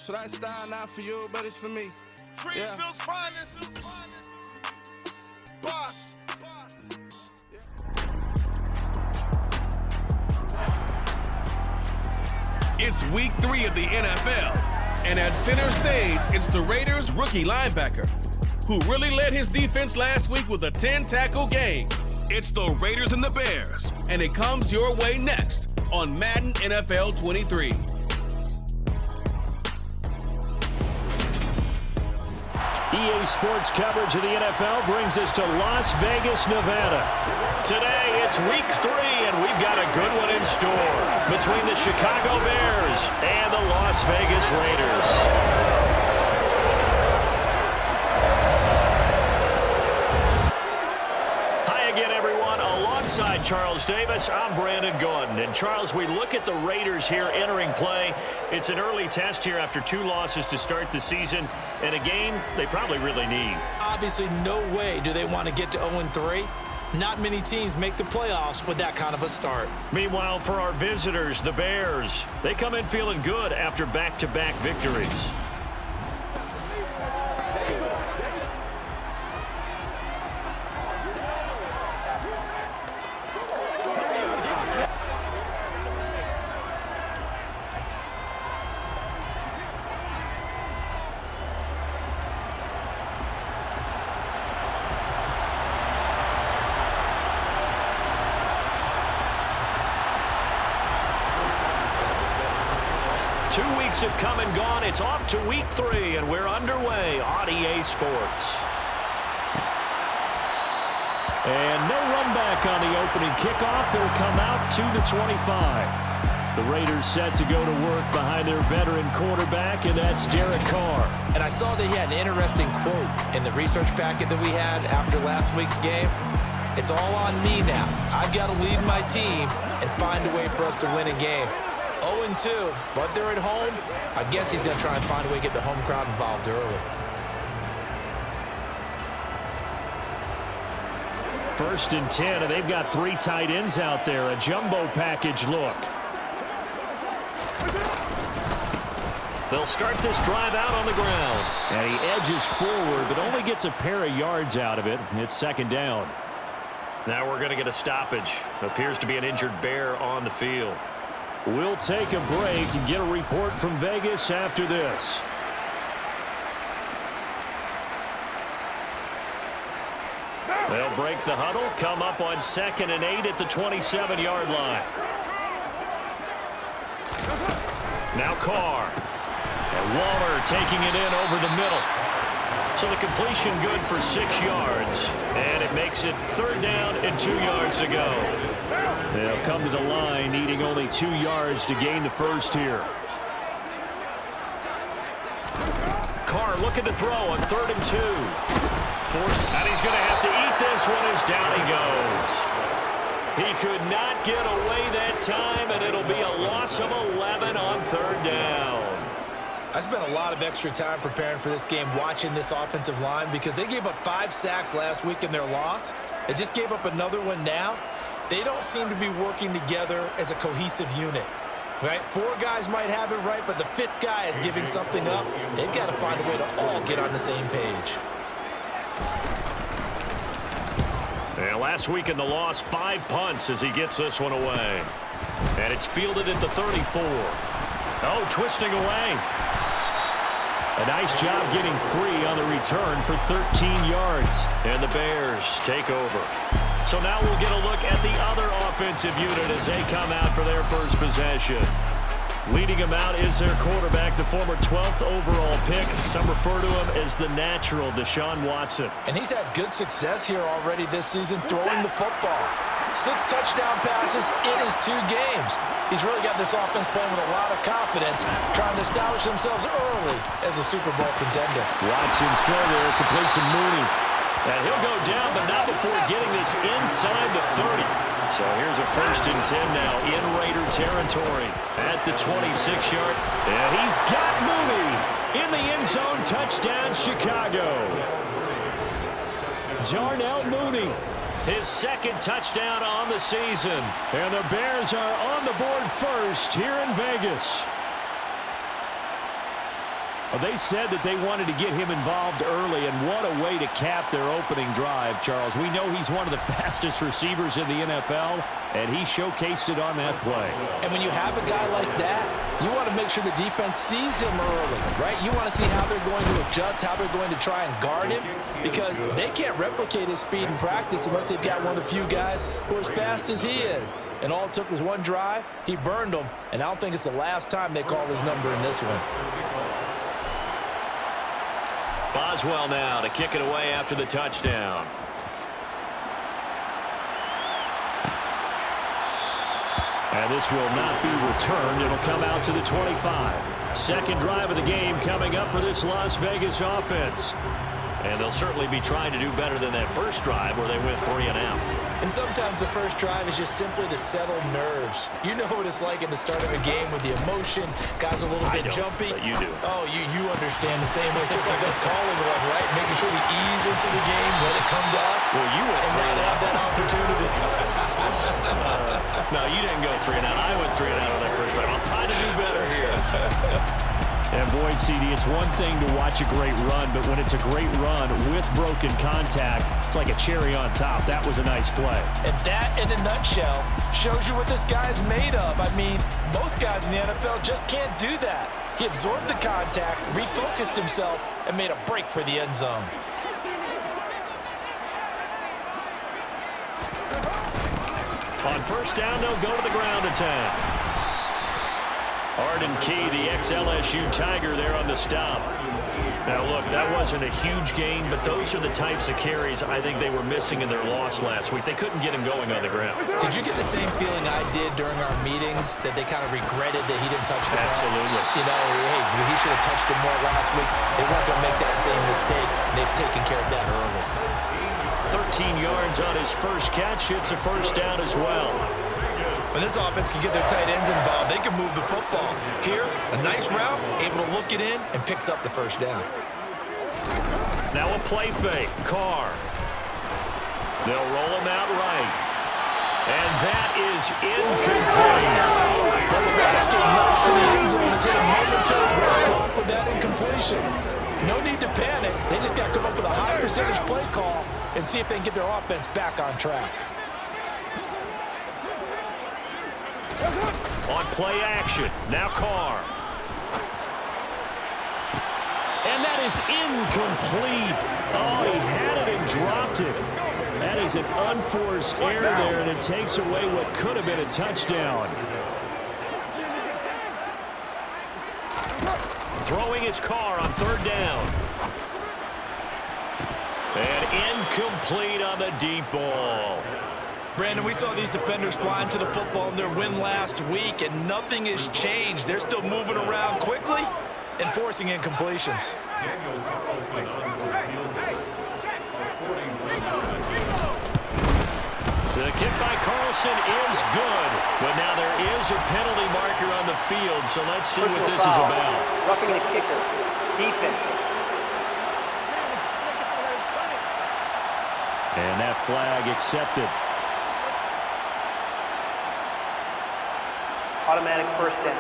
So that style not for you, but it's for me. Greenfield's finest. Boss. It's week 3 of the NFL, and at center stage, it's the Raiders' rookie linebacker, who really led his defense last week with a 10-tackle game. It's the Raiders and the Bears, and it comes your way next on Madden NFL 23. EA Sports coverage of the NFL brings us to Las Vegas, Nevada. Today, it's week 3, and we've got a good one in store between the Chicago Bears and the Las Vegas Raiders. Alongside Charles Davis, I'm Brandon Gordon. And Charles, we look at the Raiders here entering play. It's an early test here after 2 losses to start the season, and a game they probably really need. Obviously, no way do they want to get to 0-3. Not many teams make the playoffs with that kind of a start. Meanwhile, for our visitors, the Bears, they come in feeling good after back-to-back victories. Have come and gone. It's off to week 3, and we're underway on EA Sports. And no run back on the opening kickoff. It'll come out to the 25. The Raiders set to go to work behind their veteran quarterback, and that's Carr. And I saw that he had an interesting quote in the research packet that we had after last week's game. It's all on me now. I've got to lead my team and find a way for us to win a game. 0-2, but they're at home. I guess he's going to try and find a way to get the home crowd involved early. First and 10, and they've got 3 tight ends out there. A jumbo package look. They'll start this drive out on the ground. And he edges forward, but only gets a pair of yards out of it. It's second down. Now we're going to get a stoppage. Appears to be an injured Bear on the field. We'll take a break and get a report from Vegas after this. They'll break the huddle, come up on 2nd and 8 at the 27-yard line. Now Carr. And Waller taking it in over the middle. So the completion good for 6 yards. And it makes it 3rd down and 2 yards to go. They'll come to the line, needing only 2 yards to gain the first here. Carr looking to throw on 3rd and 2. Forced, and he's going to have to eat this one as down he goes. He could not get away that time, and it'll be a loss of 11 on 3rd down. I spent a lot of extra time preparing for this game, watching this offensive line, because they gave up 5 sacks last week in their loss. They just gave up another one now. They don't seem to be working together as a cohesive unit, right? 4 guys might have it right, but the 5th guy is giving something up. They've got to find a way to all get on the same page. And last week in the loss, 5 punts as he gets this one away. And it's fielded at the 34. Oh, twisting away. A nice job getting free on the return for 13 yards. And the Bears take over. So now we'll get a look at the other offensive unit as they come out for their first possession. Leading them out is their quarterback, the former 12th overall pick. Some refer to him as the natural, Deshaun Watson. And he's had good success here already this season throwing the football. 6 touchdown passes in his 2 games. He's really got this offense playing with a lot of confidence, trying to establish themselves early as a Super Bowl contender. Watson's throw there, complete to Mooney. And he'll go down, but not before getting this inside the 30. So here's a 1st and 10 now in Raider territory at the 26-yard. And he's got Mooney in the end zone. Touchdown, Chicago. Darnell Mooney, his 2nd touchdown on the season. And the Bears are on the board first here in Vegas. Well, they said that they wanted to get him involved early, and what a way to cap their opening drive, Charles. We know he's one of the fastest receivers in the NFL, and he showcased it on that play. And when you have a guy like that, you want to make sure the defense sees him early, right? You want to see how they're going to adjust, how they're going to try and guard him, because they can't replicate his speed in practice unless they've got one of the few guys who are as fast as he is. And all it took was one drive. He burned them, and I don't think it's the last time they call his number in this one. Boswell now to kick it away after the touchdown. And this will not be returned. It'll come out to the 25. Second drive of the game coming up for this Las Vegas offense. And they'll certainly be trying to do better than that first drive where they went 3 and out. And sometimes the first drive is just simply to settle nerves. You know what it's like at the start of a game with the emotion. Guys a little bit jumpy. But you do. Oh, you understand the same way. It's just like us calling one, right? Making sure we ease into the game, let it come to us. Well, you went and 3 now and they out. have that opportunity. No, you didn't go 3 and out. I went 3 and out on that first drive. I'm trying to do better here. And boy, CD, it's one thing to watch a great run, but when it's a great run with broken contact, it's like a cherry on top. That was a nice play. And that, in a nutshell, shows you what this guy's made of. I mean, most guys in the NFL just can't do that. He absorbed the contact, refocused himself, and made a break for the end zone. On first down, they'll go to the ground attack. Arden Key, the ex-LSU Tiger, there on the stop. Now, look, that wasn't a huge gain, but those are the types of carries I think they were missing in their loss last week. They couldn't get him going on the ground. Did you get the same feeling I did during our meetings, that they kind of regretted that he didn't touch the ball? Absolutely. You know, hey, he should have touched him more last week. They weren't going to make that same mistake, and they've taken care of that early. 13 yards on his first catch. It's a first down as well. When this offense can get their tight ends involved, they can move the football. Here, a nice route, able to look it in, and picks up the first down. Now a play fake. Carr. They'll roll him out right. And that is incomplete. He's hit a momentary roadblock with that incompletion. No need to panic. They just got to come up with a high percentage play call and see if they can get their offense back on track. On play action, now Carr. And that is incomplete. Oh, he had it and dropped it. That is an unforced error there, and it takes away what could have been a touchdown. Throwing his Carr on third down. And incomplete on the deep ball. Brandon, we saw these defenders fly into the football in their win last week, and nothing has changed. They're still moving around quickly and forcing incompletions. The kick by Carlson is good, but now there is a penalty marker on the field, so let's see what this is about. Roughing the kicker. Defense. And that flag accepted. Automatic first down.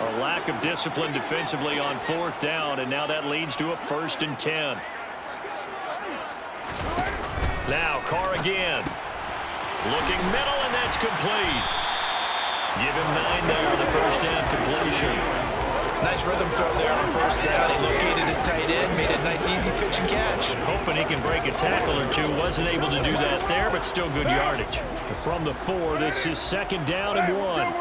A lack of discipline defensively on fourth down, and now that leads to a 1st and 10. Now Carr again. Looking middle, and that's complete. Give him 9 there on the first down completion. Nice rhythm throw there on first down. He located his tight end, made a nice easy pitch and catch. Hoping he can break a tackle or two. Wasn't able to do that there, but still good yardage. From the 4, this is 2nd down and 1.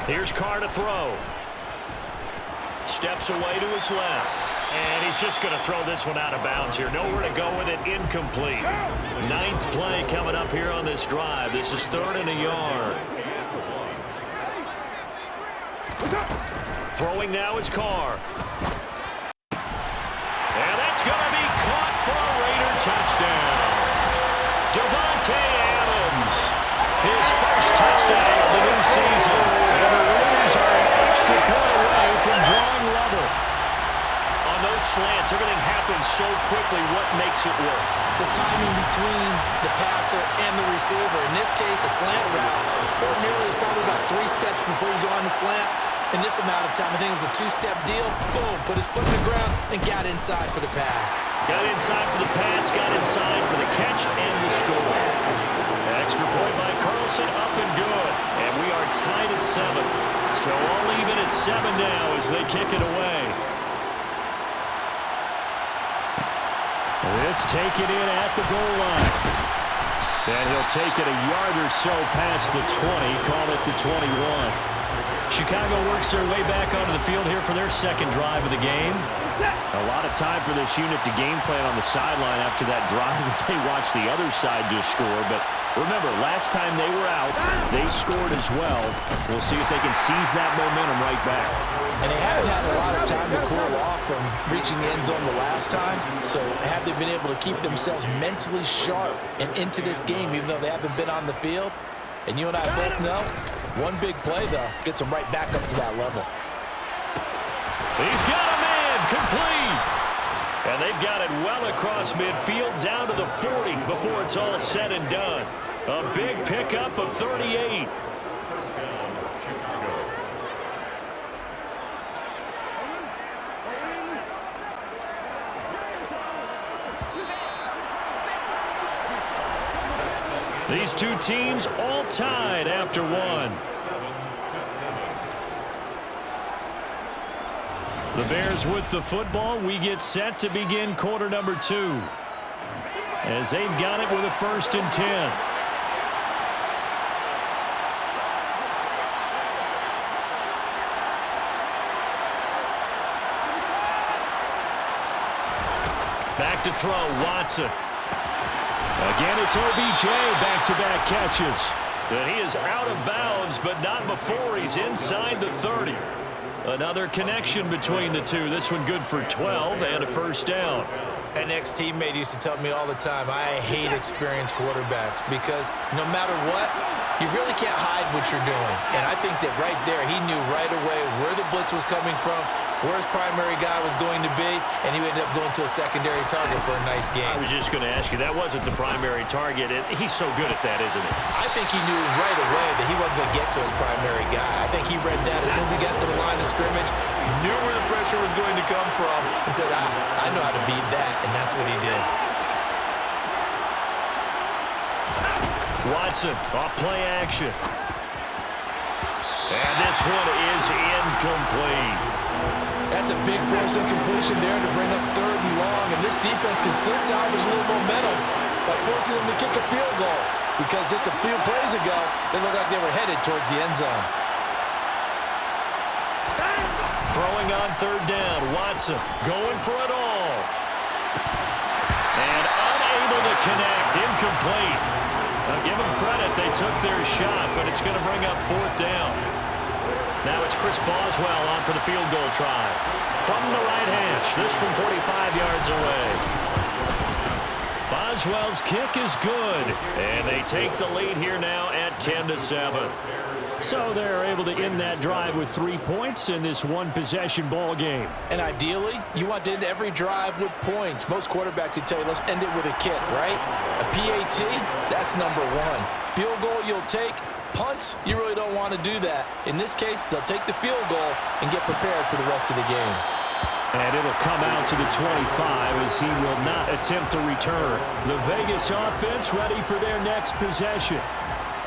Here's Carr to throw. Steps away to his left. And he's just going to throw this one out of bounds here. Nowhere to go with it. Incomplete. 9th play coming up here on this drive. This is 3rd and a yard. Throwing now is Carr. And that's going to be caught for a Raider touchdown. Devontae Adams. His first touchdown of the new season. And the Raiders are an extra point away from drawing level. On those slants. Everything happens so quickly. What makes it work? The timing between the passer and the receiver. In this case, a slant route ordinarily is probably about 3 steps before you go on the slant. In this amount of time, I think it was a 2-step deal. Boom, put his foot in the ground and got inside for the pass. Got inside for the pass, got inside for the catch and the score. Extra point by Carlson, up and good. And we are tied at 7. So all even at 7 now as they kick it away. This taken in at the goal line. And he'll take it a yard or so past the 20, call it the 21. Chicago works their way back onto the field here for their second drive of the game. A lot of time for this unit to game plan on the sideline after that drive that they watched the other side just score. But remember, last time they were out, they scored as well. We'll see if they can seize that momentum right back. And they haven't had a lot of time to cool off from reaching the end zone the last time. So have they been able to keep themselves mentally sharp and into this game, even though they haven't been on the field? And you and I both know, one big play, though, gets them right back up to that level. He's got a man, complete. And they've got it well across midfield, down to the 40 before it's all said and done. A big pickup of 38. These two teams all tied after one. The Bears with the football. We get set to begin quarter number 2. As they've got it with a 1st and 10. Back to throw, Watson. Again, it's OBJ, back-to-back catches. And he is out of bounds, but not before he's inside the 30. Another connection between the two. This one good for 12 and a 1st down. An ex-teammate used to tell me all the time, I hate experienced quarterbacks because no matter what, you really can't hide what you're doing. And I think that right there, he knew right away where the blitz was coming from, where his primary guy was going to be, and he ended up going to a secondary target for a nice game. I was just going to ask you, that wasn't the primary target. He's so good at that, isn't he? I think he knew right away that he wasn't going to get to his primary guy. I think he read that as soon as he got to the line of scrimmage, knew where the pressure was going to come from, and said, I know how to beat that, and that's what he did. Watson off play action. And this one is incomplete. That's a big force incompletion there to bring up 3rd and long, and this defense can still salvage a little momentum by forcing them to kick a field goal because just a few plays ago, they looked like they were headed towards the end zone. Throwing on 3rd down, Watson going for it all. And unable to connect, incomplete. I'll give them credit, they took their shot, but it's going to bring up 4th down. Now it's Chris Boswell on for the field goal try. From the right hash, this from 45 yards away. Boswell's kick is good, and they take the lead here now at 10-7. So they're able to end that drive with 3 points in this one-possession ball game. And ideally, you want to end every drive with points. Most quarterbacks would tell you, let's end it with a kick, right? A PAT, that's number 1. Field goal you'll take. Punts, you really don't want to do that. In this case, they'll take the field goal and get prepared for the rest of the game. And it'll come out to the 25 as he will not attempt to return. The Vegas offense ready for their next possession.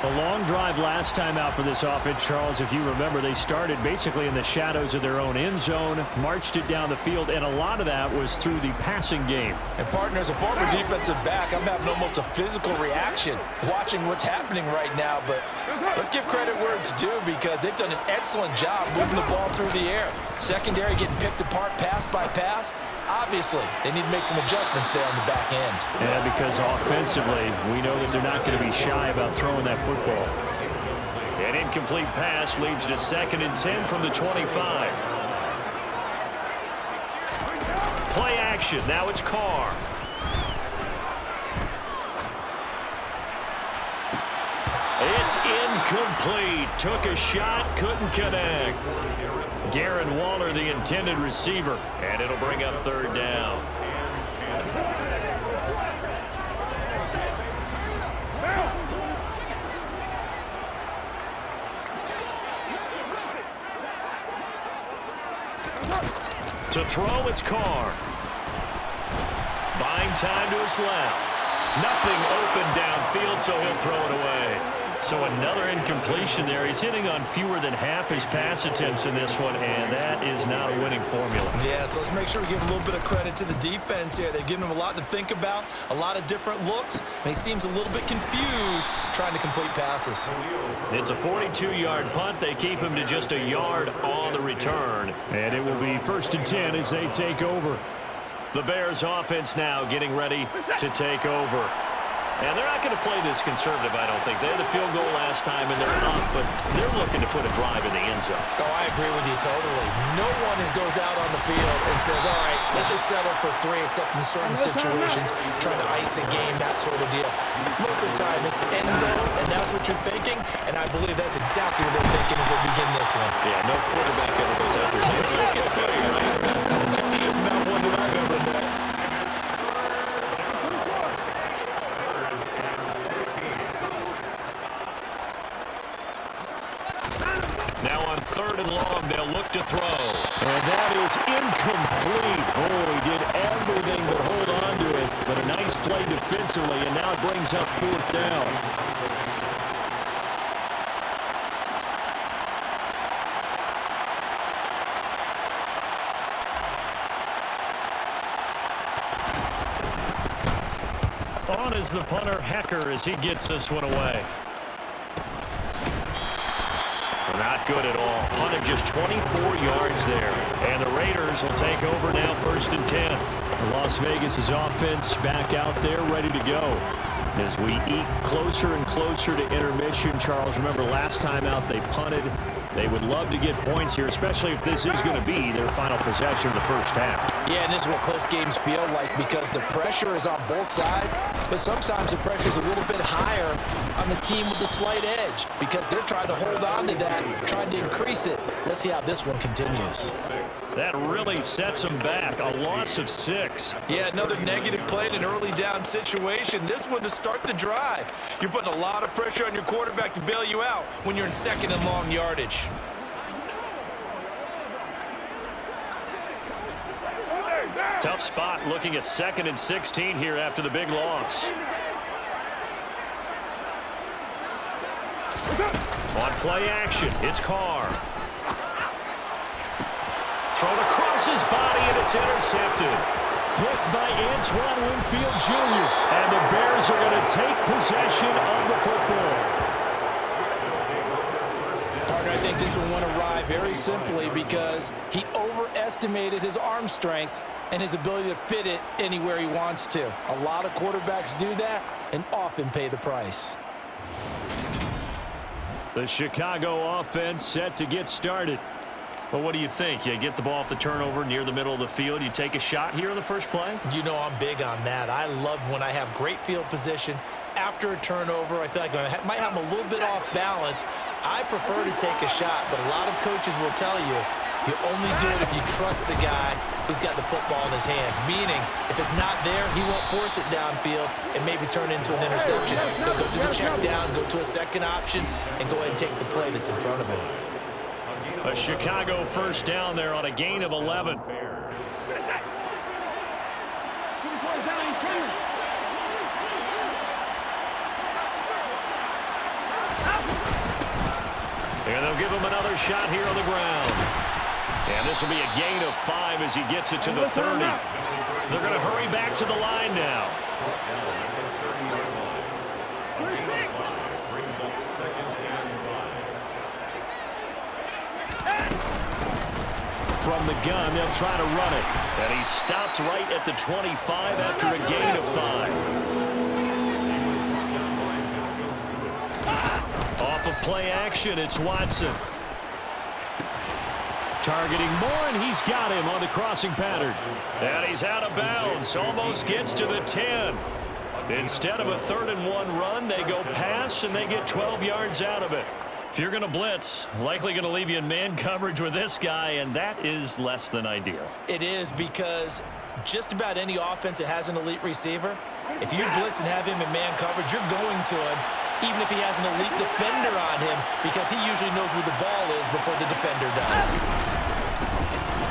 A long drive last time out for this offense, Charles. If you remember, they started basically in the shadows of their own end zone, marched it down the field, and a lot of that was through the passing game. And partner, as a former defensive back, I'm having almost a physical reaction watching what's happening right now. But let's give credit where it's due because they've done an excellent job moving the ball through the air. Secondary getting picked apart pass by pass. Obviously, they need to make some adjustments there on the back end. Yeah, because offensively, we know that they're not going to be shy about throwing that football. An incomplete pass leads to 2nd and 10 from the 25. Play action. Now it's Carr. It's incomplete. Took a shot, couldn't connect. Darren Waller, the intended receiver, and it'll bring up third down. To throw, it's Carr. Buying time to his left. Nothing open downfield, so he'll throw it away. So another incompletion there. He's hitting on fewer than half his pass attempts in this one, and that is not a winning formula. Yeah, so let's make sure we give a little bit of credit to the defense here. They've given him a lot to think about, a lot of different looks, and he seems a little bit confused trying to complete passes. It's a 42-yard punt. They keep him to just a yard on the return. And it will be 1st and 10 as they take over. The Bears offense now getting ready to take over. And they're not going to play this conservative, I don't think. They had the field goal last time, and they're up, but they're looking to put a drive in the end zone. Oh, I agree with you totally. No one goes out on the field and says, all right, let's just settle for 3, except in certain situations, trying to ice a game, that sort of deal. Most of the time, it's end zone, and that's what you're thinking, and I believe that's exactly what they're thinking as they begin this one. Yeah, no quarterback ever goes out there saying, let's get through here, right? Not one that I've ever met. Now on 3rd and long, they'll look to throw. And that is incomplete. Oh, he did everything but hold on to it. But a nice play defensively, and now it brings up 4th down. On is the punter, Hecker, as he gets this one away. Not good at all. Punted just 24 yards there. And the Raiders will take over now 1st and 10. Las Vegas' offense back out there ready to go. As we eat closer and closer to intermission, Charles, remember last time out they punted. They would love to get points here, especially if this is going to be their final possession of the first half. Yeah, and this is what close games feel like because the pressure is on both sides, but sometimes the pressure is a little bit higher on the team with the slight edge because they're trying to hold on to that, trying to increase it. Let's see how this one continues. That really sets them back. A loss of 6. Yeah, another negative play in an early down situation. This one to start the drive. You're putting a lot of pressure on your quarterback to bail you out when you're in 2nd and long yardage. Tough spot looking at 2nd and 16 here after the big loss. On play action, it's Carr. Thrown across his body, and it's intercepted. Picked by Antoine Winfield Jr. And the Bears are going to take possession of the football. Partner, I think this one went awry very simply because he overestimated his arm strength and his ability to fit it anywhere he wants to. A lot of quarterbacks do that and often pay the price. The Chicago offense set to get started. Well, what do you think? You get the ball off the turnover near the middle of the field. You take a shot here in the first play? You know I'm big on that. I love when I have great field position. After a turnover, I feel like I might have a little bit off balance. I prefer to take a shot, but a lot of coaches will tell you, you only do it if you trust the guy who's got the football in his hands. Meaning, if it's not there, he won't force it downfield and maybe turn into an interception. He'll go to the check down, go to a second option, and go ahead and take the play that's in front of him. A Chicago first down there on a gain of 11. And they'll give him another shot here on the ground. And this will be a gain of 5 as he gets it to the 30. They're going to hurry back to the line now. From the gun, they'll try to run it. And he stopped right at the 25 after a gain of 5. Off of play action, it's Watson. Targeting more, and he's got him on the crossing pattern. And he's out of bounds. Almost gets to the 10. Instead of a 3rd-and-1 run, they go pass, and they get 12 yards out of it. If you're going to blitz, likely going to leave you in man coverage with this guy, and that is less than ideal. It is, because just about any offense that has an elite receiver, if you blitz and have him in man coverage, you're going to him, even if he has an elite defender on him, because he usually knows where the ball is before the defender does.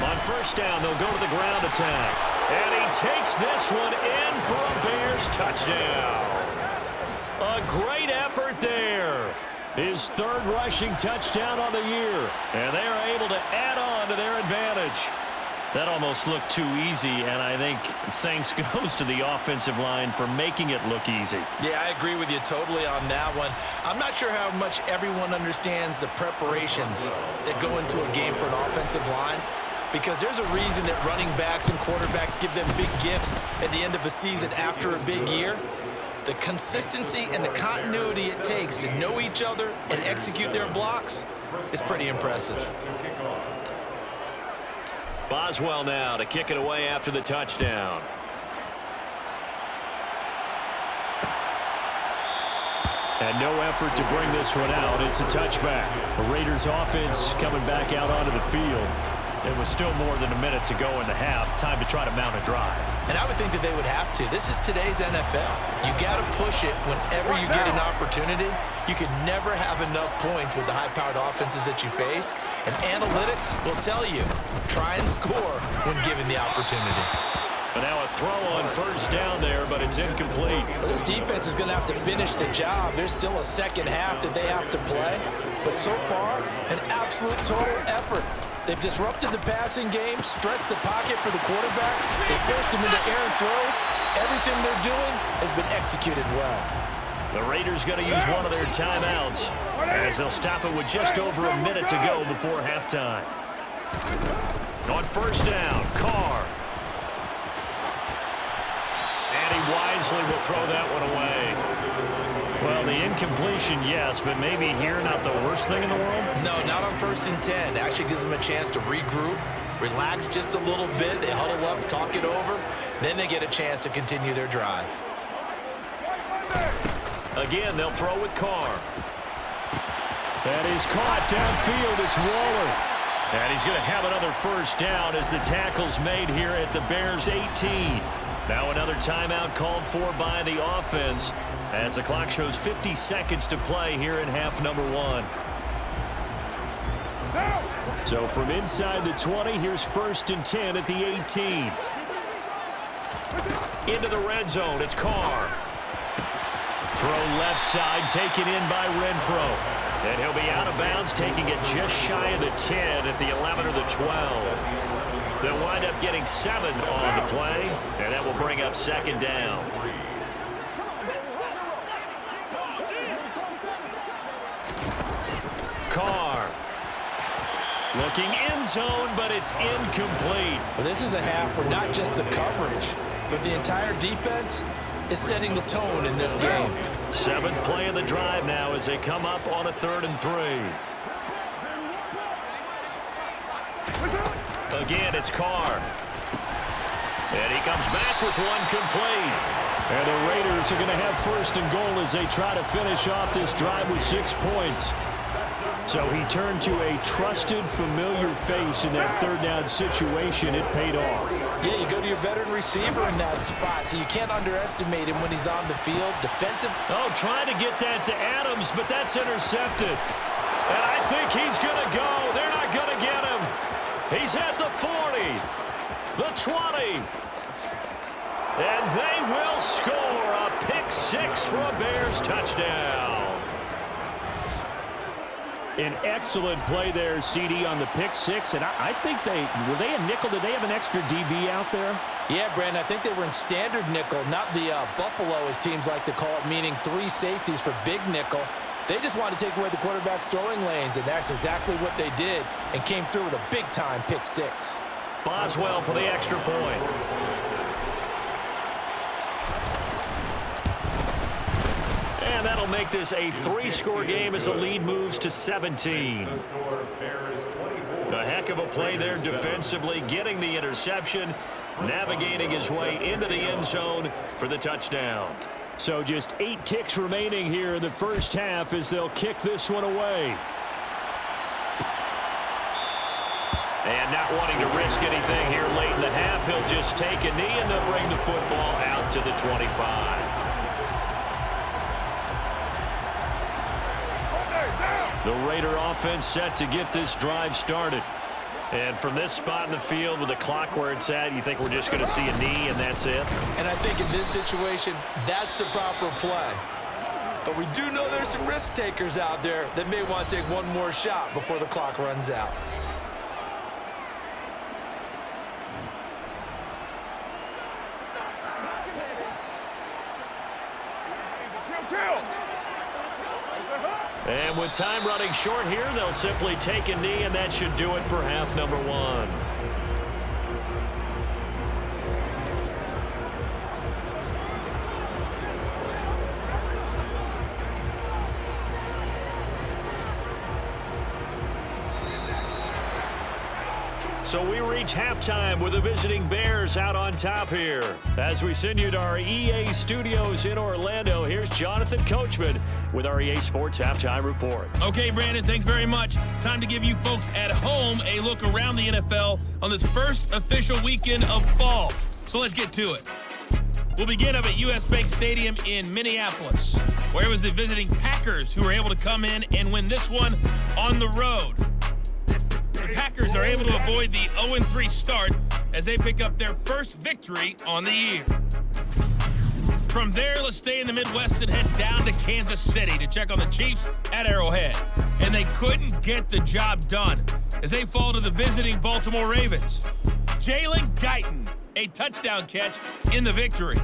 On 1st down, they'll go to the ground attack. And he takes this one in for a Bears touchdown. A great effort there. His 3rd rushing touchdown on the year. And they are able to add on to their advantage. That almost looked too easy, and I think thanks goes to the offensive line for making it look easy. Yeah, I agree with you totally on that one. I'm not sure how much everyone understands the preparations that go into a game for an offensive line, because there's a reason that running backs and quarterbacks give them big gifts at the end of a season after a big year. The consistency and the continuity it takes to know each other and execute their blocks is pretty impressive. Boswell now to kick it away after the touchdown. And no effort to bring this one out. It's a touchback. The Raiders offense coming back out onto the field. It was still more than a minute to go in the half. Time to try to mount a drive. And I would think that they would have to. This is today's NFL. You got to push it whenever you get an opportunity. You can never have enough points with the high-powered offenses that you face. And analytics will tell you, try and score when given the opportunity. But now a throw on 1st down there, but it's incomplete. Well, this defense is going to have to finish the job. There's still a 2nd half that they have to play. But so far, an absolute total effort. They've disrupted the passing game, stressed the pocket for the quarterback. They forced him into errant throws. Everything they're doing has been executed well. The Raiders going to use one of their timeouts as they'll stop it with just over a minute to go before halftime. On 1st down, Carr. And he wisely will throw that one away. Well, the incompletion, yes, but maybe here not the worst thing in the world? No, not on 1st and 10. Actually gives them a chance to regroup, relax just a little bit. They huddle up, talk it over. Then they get a chance to continue their drive. Again, they'll throw with Carr. That is caught downfield. It's Waller. And he's going to have another 1st down as the tackle's made here at the Bears 18. Now another timeout called for by the offense as the clock shows 50 seconds to play here in half number 1. So from inside the 20, here's 1st and 10 at the 18. Into the red zone, it's Carr. Throw left side, taken in by Renfro. And he'll be out of bounds, taking it just shy of the 10 at the 11 or the 12. They'll wind up getting 7 on the play, and that will bring up 2nd down. Carr. Looking end zone, but it's incomplete. Well, this is a half where not just the coverage, but the entire defense is setting the tone in this game. 7th play of the drive now as they come up on a 3rd and 3. Again, it's Carr. And he comes back with one complete. And the Raiders are going to have 1st and goal as they try to finish off this drive with 6 points. So he turned to a trusted, familiar face in that 3rd down situation. It paid off. Yeah, you go to your veteran receiver in that spot, so you can't underestimate him when he's on the field. Defensive. Oh, trying to get that to Adams, but that's intercepted. And I think he's going to go. They're not going to get him. He's at the 40, the 20. And they will score a pick-6 for a Bears touchdown. An excellent play there, CD, on the pick-6. And I think were they a nickel? Did they have an extra DB out there? Yeah, Brandon, I think they were in standard nickel, not the Buffalo, as teams like to call it, meaning 3 safeties for big nickel. They just want to take away the quarterback's throwing lanes, and that's exactly what they did and came through with a big-time pick-6. Boswell for the extra point. And that'll make this a 3-score game as the lead moves to 17. A heck of a play there defensively, getting the interception, navigating his way into the end zone for the touchdown. So just 8 ticks remaining here in the first half as they'll kick this one away. And not wanting to risk anything here late in the half, he'll just take a knee and they'll bring the football out to the 25. The Raider offense set to get this drive started. And from this spot in the field with the clock where it's at, you think we're just going to see a knee and that's it? And I think in this situation, that's the proper play. But we do know there's some risk takers out there that may want to take one more shot before the clock runs out. And with time running short here, they'll simply take a knee, and that should do it for half number 1. So we reach halftime with the visiting Bears out on top here. As we send you to our EA studios in Orlando, here's Jonathan Coachman with our EA Sports Halftime Report. Okay, Brandon, thanks very much. Time to give you folks at home a look around the NFL on this first official weekend of fall. So let's get to it. We'll begin up at US Bank Stadium in Minneapolis, where it was the visiting Packers who were able to come in and win this one on the road. The Packers are able to avoid the 0-3 start as they pick up their first victory on the year. From there, let's stay in the Midwest and head down to Kansas City to check on the Chiefs at Arrowhead. And they couldn't get the job done as they fall to the visiting Baltimore Ravens. Jalen Guyton, a touchdown catch in the victory.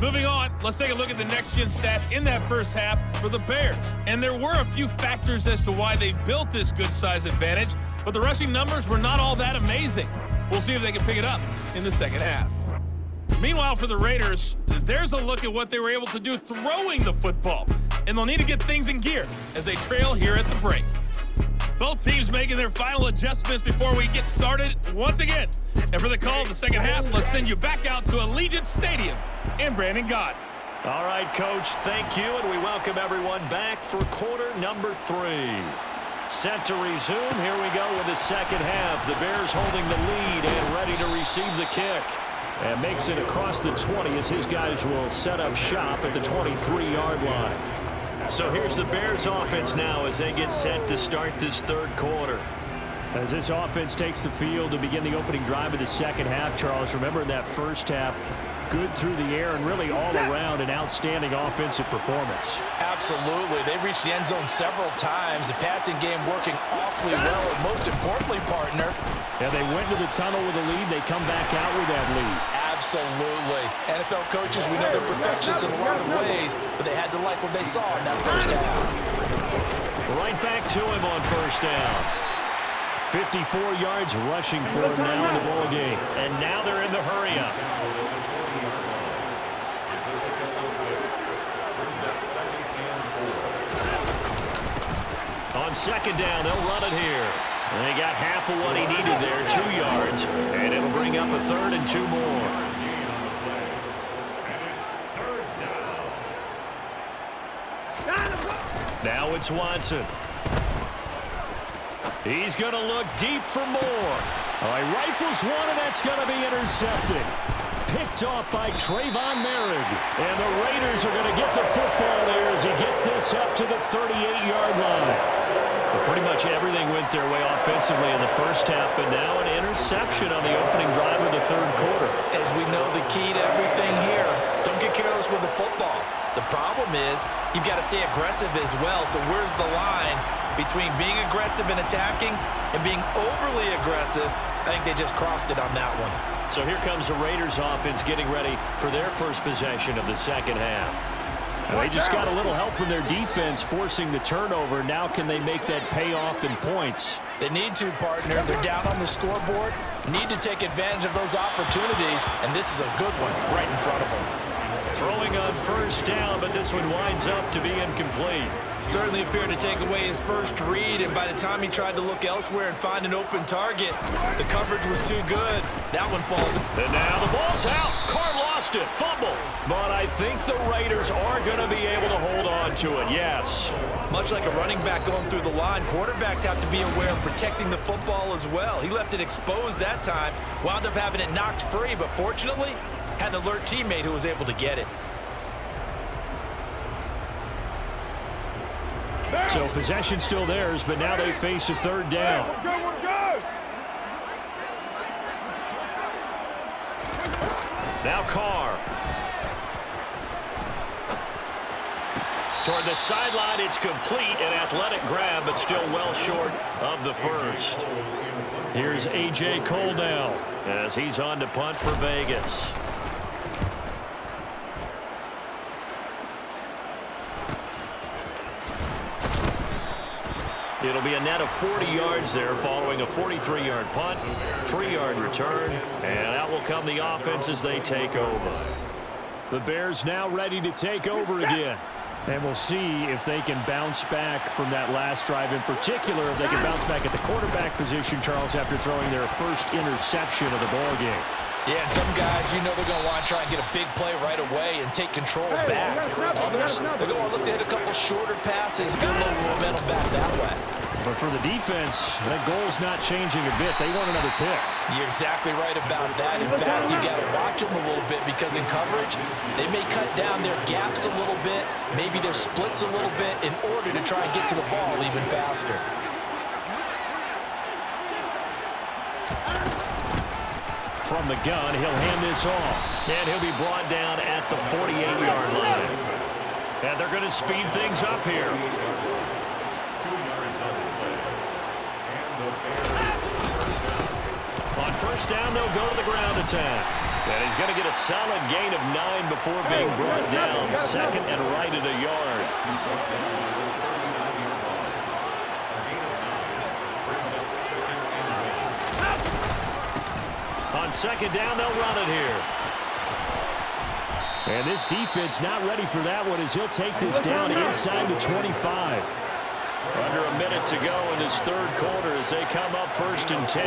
Moving on, let's take a look at the next-gen stats in that first half for the Bears. And there were a few factors as to why they built this good-size advantage, but the rushing numbers were not all that amazing. We'll see if they can pick it up in the second half. Meanwhile, for the Raiders, there's a look at what they were able to do throwing the football, and they'll need to get things in gear as they trail here at the break. Both teams making their final adjustments before we get started once again. And for the call of the second half, let's send you back out to Allegiant Stadium and Brandon Gott. All right, Coach, thank you, and we welcome everyone back for quarter number 3. Set to resume. Here we go with the second half. The Bears holding the lead and ready to receive the kick. And makes it across the 20 as his guys will set up shop at the 23-yard line. So here's the Bears offense now as they get set to start this third quarter. As this offense takes the field to begin the opening drive of the second half, Charles, remember in that first half, good through the air and really all around an outstanding offensive performance. Absolutely. They've reached the end zone several times. The passing game working awfully well, and most importantly, partner. Yeah, they went to the tunnel with a lead. They come back out with that lead. Absolutely. NFL coaches, we know they're perfectionists in a lot of ways, but they had to like what they saw in that first half. Right back to him on first down. 54 yards rushing for him now in the ball game. And now they're in the hurry-up. On second down, they'll run it here. And they got half of what he needed there, 2 yards. And it'll bring up a third and 2 more. Now it's Watson. He's going to look deep for more. All right, rifles one, and that's going to be intercepted. Picked off by Trayvon Merrick. And the Raiders are going to get the football there as he gets this up to the 38-yard line. Well, pretty much everything went their way offensively in the first half, but now an interception on the opening drive of the third quarter. As we know, the key to everything here, don't get careless with the football. The problem is you've got to stay aggressive as well. So where's the line between being aggressive and attacking and being overly aggressive? I think they just crossed it on that one. So here comes the Raiders offense getting ready for their first possession of the second half. Well, they just got a little help from their defense forcing the turnover. Now can they make that pay off in points? They need to, partner. They're down on the scoreboard. Need to take advantage of those opportunities, and this is a good one right in front of them. Throwing on first down, but this one winds up to be incomplete. Certainly appeared to take away his first read, and by the time he tried to look elsewhere and find an open target, the coverage was too good. That one falls. And now the ball's out. Carr lost it. Fumble. But I think the Raiders are going to be able to hold on to it, yes. Much like a running back going through the line, quarterbacks have to be aware of protecting the football as well. He left it exposed that time, wound up having it knocked free, but fortunately, had an alert teammate who was able to get it. So possession still theirs, but now they face a third down. Now Carr. Toward the sideline, it's complete. An athletic grab, but still well short of the first. Here's A.J. Cole now as he's on to punt for Vegas. It'll be a net of 40 yards there following a 43-yard punt, 3-yard return, and out will come the offense as they take over. The Bears now ready to take over again. And we'll see if they can bounce back from that last drive, in particular if they can bounce back at the quarterback position, Charles, after throwing their first interception of the ball game. Yeah, and some guys, you know, they're going to want to try and get a big play right away and take control back. Others, they're going to look to hit a couple shorter passes, get a little momentum back that way. But for the defense, that goal's not changing a bit. They want another pick. You're exactly right about that. In fact, you got to watch them a little bit because in coverage, they may cut down their gaps a little bit, maybe their splits a little bit in order to try and get to the ball even faster. From the gun, he'll hand this off. And he'll be brought down at the 48-yard line. And they're going to speed things up here. On first down, they'll go to the ground attack. And he's going to get a solid gain of 9 before being brought down. Second and right at a yard. On second down, they'll run it here. And this defense not ready for that one as he'll take this down inside the 25. Under a minute to go in this third quarter as they come up first and 10.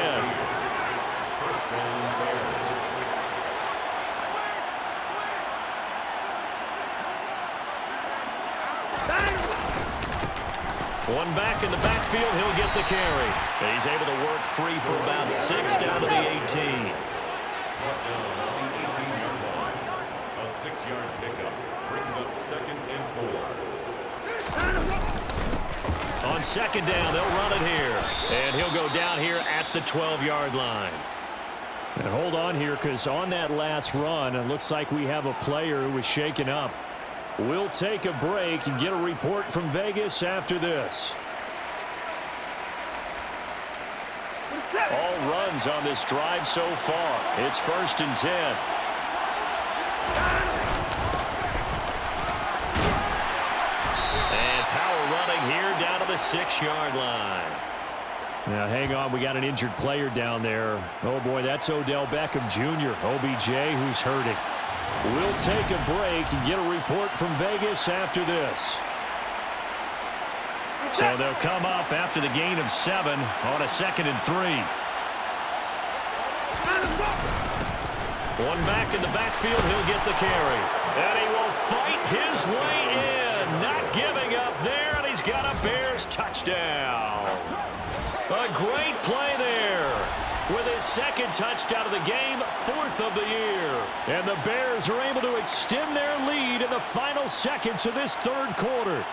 One back in the backfield, he'll get the carry. He's able to work free for about 6 down to the 18. A 6-yard pickup brings up second and 4. On second down, they'll run it here. And he'll go down here at the 12-yard line. And hold on here, because on that last run, it looks like we have a player who was shaken up. We'll take a break and get a report from Vegas after this. All runs on this drive so far. It's first and 10. And power running here down to the 6-yard line. Now, hang on. We got an injured player down there. Oh, boy, that's Odell Beckham Jr., OBJ, who's hurting. We'll take a break and get a report from Vegas after this. So they'll come up after the gain of 7 on a 2nd and 3. One back in the backfield, he'll get the carry. And he will fight his way in, not giving up there, and he's got a Bears touchdown. A great play there. With his second touchdown of the game, 4th of the year. And the Bears are able to extend their lead in the final seconds of this third quarter.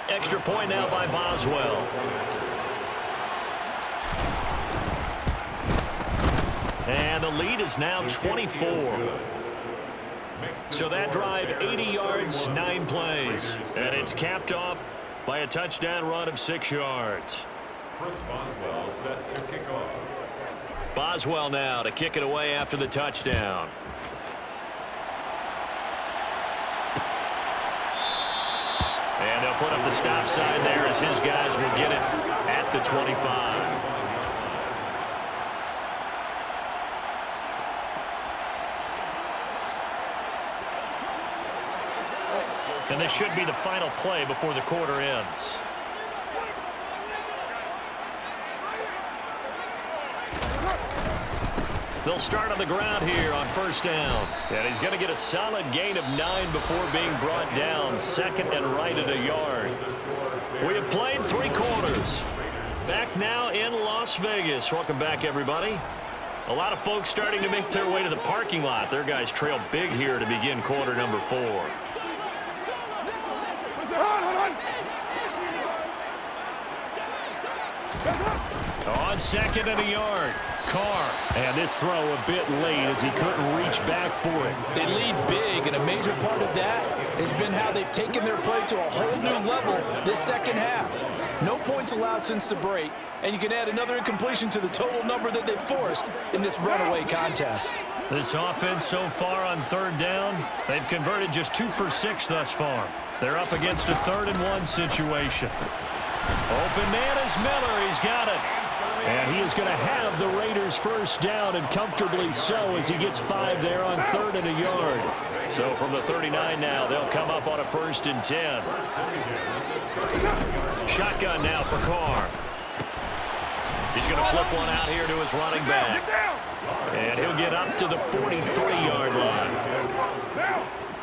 Extra point now by Boswell. And the lead is now 24. So that drive, 80 yards, 9 plays. And it's capped off by a touchdown run of 6 yards. Chris Boswell set to kick off. Boswell now to kick it away after the touchdown. And they'll put up the stop sign there as his guys will get it at the 25. And this should be the final play before the quarter ends. They'll start on the ground here on first down. And he's going to get a solid gain of 9 before being brought down. Second and right at a yard. We have played 3 quarters. Back now in Las Vegas. Welcome back, everybody. A lot of folks starting to make their way to the parking lot. Their guys trail big here to begin quarter number 4. On second and a yard. Carr. And this throw a bit late as he couldn't reach back for it. They lead big, and a major part of that has been how they've taken their play to a whole new level this second half. No points allowed since the break, and you can add another incompletion to the total number that they forced in this runaway contest. This offense so far on third down, they've converted just 2 for 6 thus far. They're up against a 3rd and 1 situation. Open man is Miller. He's got it. And he is going to have the Raiders first down, and comfortably so, as he gets 5 there on 3rd and a yard. So from the 39 now, they'll come up on a 1st and 10. Shotgun now for Carr. He's going to flip one out here to his running back. And he'll get up to the 43-yard line.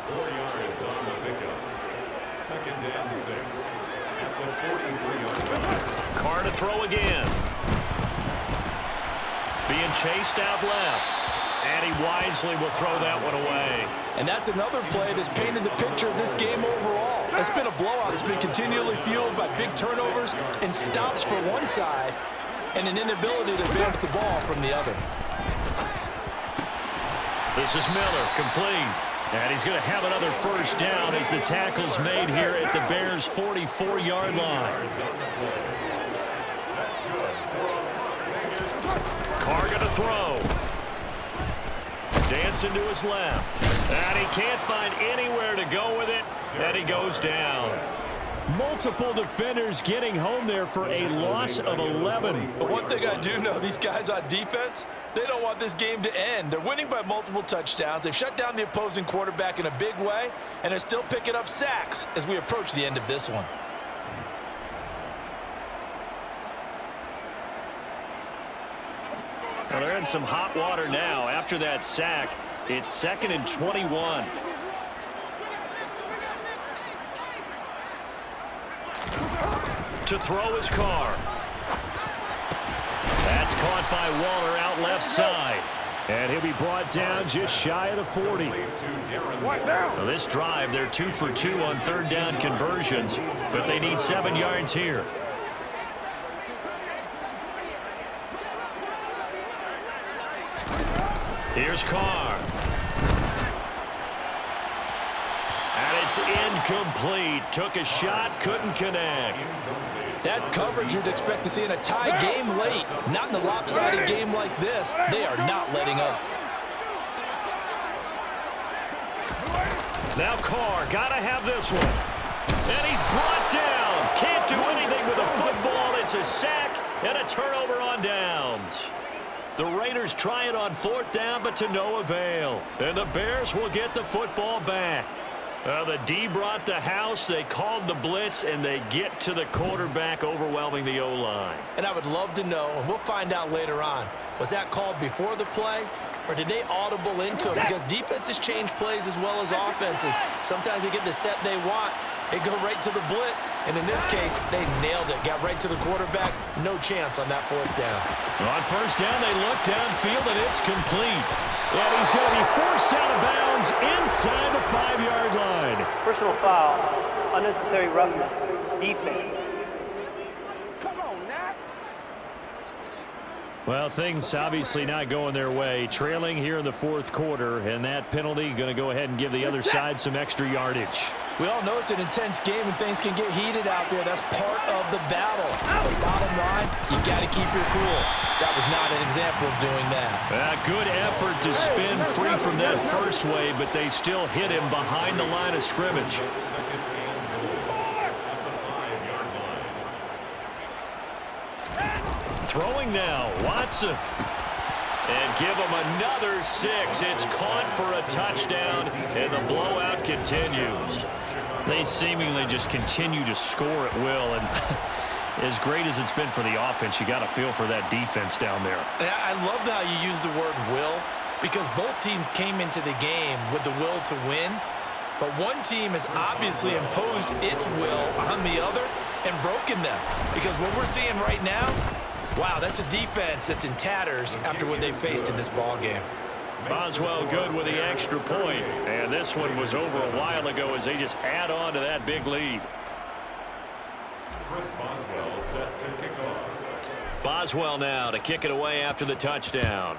4 yards on the pickup. 2nd and 6. At the 43-yard line. Carr to throw again. Being chased out left. And he wisely will throw that one away. And that's another play that's painted the picture of this game overall. It's been a blowout. It's been continually fueled by big turnovers and stops for one side and an inability to advance the ball from the other. This is Miller, complete. And he's going to have another first down as the tackle's made here at the Bears' 44-yard line. Carr going to throw. Dancing to his left. And he can't find anywhere to go with it. And he goes down. Multiple defenders getting home there for a loss of 11. But one thing I do know, these guys on defense, they don't want this game to end. They're winning by multiple touchdowns. They've shut down the opposing quarterback in a big way, and they're still picking up sacks as we approach the end of this one. Well, they're in some hot water now. After that sack, it's 2nd and 21. To throw his Carr. That's caught by Waller out left side. And he'll be brought down just shy of the 40. Now this drive, they're 2 for 2 on 3rd down conversions, but they need 7 yards here. Here's Carr. And it's incomplete. Took a shot, couldn't connect. That's coverage you'd expect to see in a tie game late. Not in a lopsided game like this. They are not letting up. Now Carr, gotta have this one. And he's brought down. Can't do anything with a football. It's a sack and a turnover on downs. The Raiders try it on 4th down, but to no avail. And the Bears will get the football back. The D brought the house. They called the blitz, and they get to the quarterback, overwhelming the O-line. And I would love to know, and we'll find out later on, was that called before the play, or did they audible into it? Because defenses change plays as well as offenses. Sometimes they get the set they want. They go right to the blitz, and in this case, they nailed it. Got right to the quarterback. No chance on that 4th down. On 1st down, they look downfield, and it's complete. And he's going to be forced out of bounds inside the 5-yard line. Personal foul, unnecessary roughness, defense. Well, things obviously not going their way. Trailing here in the 4th quarter, and that penalty going to go ahead and give the other side some extra yardage. We all know it's an intense game and things can get heated out there. That's part of the battle. But bottom line, you got to keep your cool. That was not an example of doing that. Good effort to spin free from that first wave, but they still hit him behind the line of scrimmage. Throwing now, Watson. And give him another 6. It's caught for a touchdown, and the blowout continues. They seemingly just continue to score at will, and as great as it's been for the offense, you got to feel for that defense down there. I love how you use the word will, because both teams came into the game with the will to win, but one team has obviously imposed its will on the other and broken them, because what we're seeing right now, wow, that's a defense that's in tatters after what they faced in this ball game. Boswell good with the extra point, and this one was over a while ago as they just add on to that big lead. Chris Boswell set to kick off. Boswell now to kick it away after the touchdown.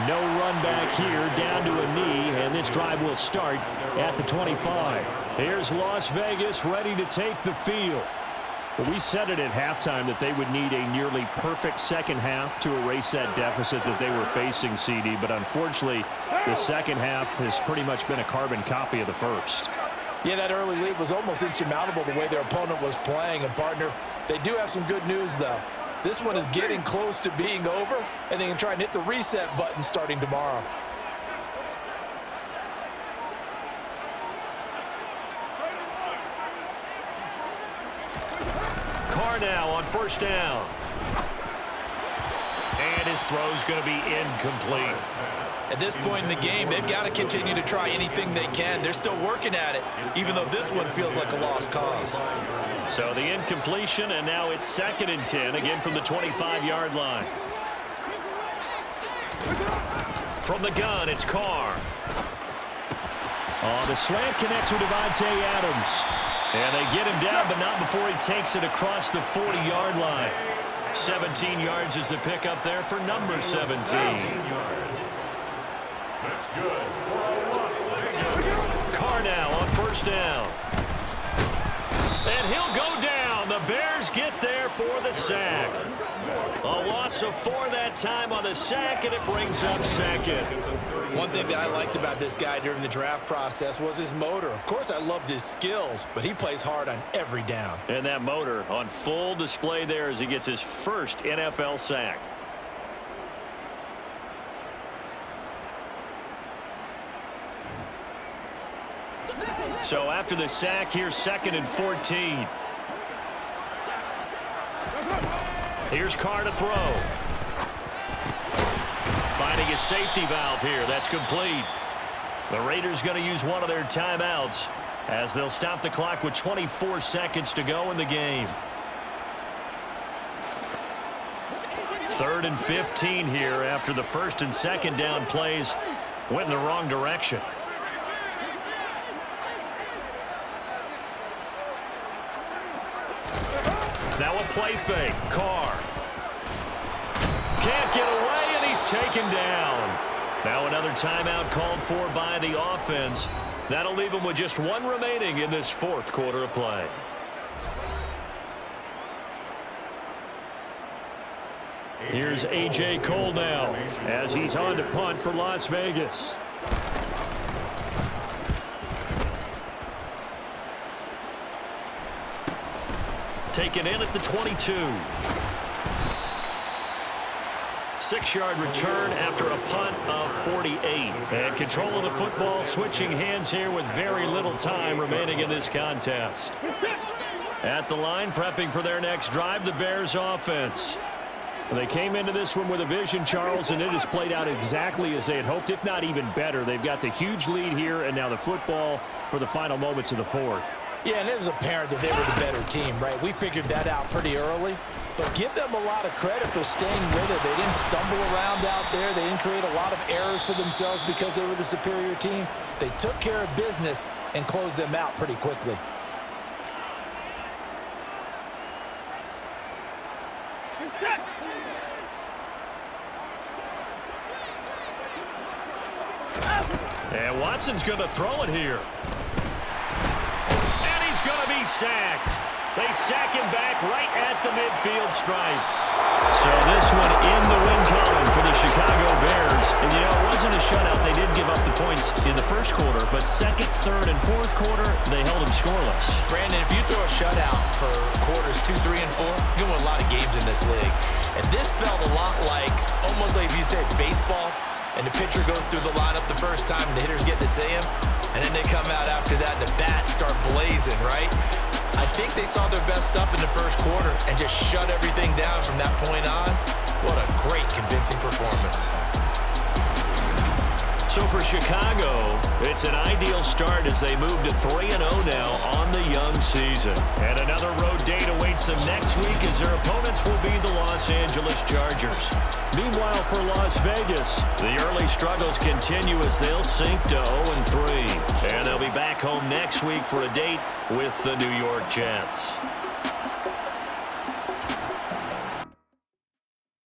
No run back here, down to a knee, and this drive will start at the 25. Here's Las Vegas ready to take the field. Well, we said it at halftime that they would need a nearly perfect second half to erase that deficit that they were facing, CD, but unfortunately, the second half has pretty much been a carbon copy of the first. Yeah, that early lead was almost insurmountable the way their opponent was playing. And, partner, they do have some good news, though. This one is getting close to being over, and they can try and hit the reset button starting tomorrow. Carr now on first down. And his throw's going to be incomplete. At this point in the game, they've got to continue to try anything they can. They're still working at it, even though this one feels like a lost cause. So the incompletion, and now it's 2nd and 10, again from the 25-yard line. From the gun, it's Carr. The slant connects with Devontae Adams. And they get him down, but not before he takes it across the 40-yard line. 17 yards is the pickup there for number 17. That's good for a loss. Carr now on first down. And he'll go down. The Bears get there for the sack. A loss of 4 that time on the sack, and it brings up 2nd. One thing that I liked about this guy during the draft process was his motor. Of course, I loved his skills, but he plays hard on every down. And that motor on full display there as he gets his first NFL sack. So after the sack, here's 2nd and 14. Here's Carr to throw. Finding a safety valve here. That's complete. The Raiders going to use one of their timeouts as they'll stop the clock with 24 seconds to go in the game. 3rd and 15 here after the 1st and 2nd down plays went in the wrong direction. Now a play fake. Carr. Can't get away, and he's taken down. Now another timeout called for by the offense. That'll leave them with just 1 remaining in this 4th quarter of play. Here's A.J. Cole now as he's on to punt for Las Vegas. Taken in at the 22. 6-yard return after a punt of 48. And control of the football, switching hands here with very little time remaining in this contest. At the line, prepping for their next drive, the Bears offense. They came into this one with a vision, Charles, and it has played out exactly as they had hoped, if not even better. They've got the huge lead here, and now the football for the final moments of the 4th. Yeah, and it was apparent that they were the better team, right? We figured that out pretty early. But give them a lot of credit for staying with it. They didn't stumble around out there. They didn't create a lot of errors for themselves because they were the superior team. They took care of business and closed them out pretty quickly. And Watson's going to throw it here. And he's going to be sacked. They sack him back right at the midfield stripe. So this one in the win column for the Chicago Bears. And, you know, it wasn't a shutout. They did give up the points in the first quarter. But 2nd, 3rd, and 4th quarter, they held them scoreless. Brandon, if you throw a shutout for quarters 2, 3, and 4, you're going to win a lot of games in this league. And this felt a lot like, almost like if you said baseball, and the pitcher goes through the lineup the first time and the hitters get to see him, and then they come out after that and the bats start blazing, right? I think they saw their best stuff in the first quarter and just shut everything down from that point on. What a great, convincing performance. So for Chicago, it's an ideal start as they move to 3-0 now on the young season. And another road date awaits them next week as their opponents will be the Los Angeles Chargers. Meanwhile, for Las Vegas, the early struggles continue as they'll sink to 0-3. And they'll be back home next week for a date with the New York Jets.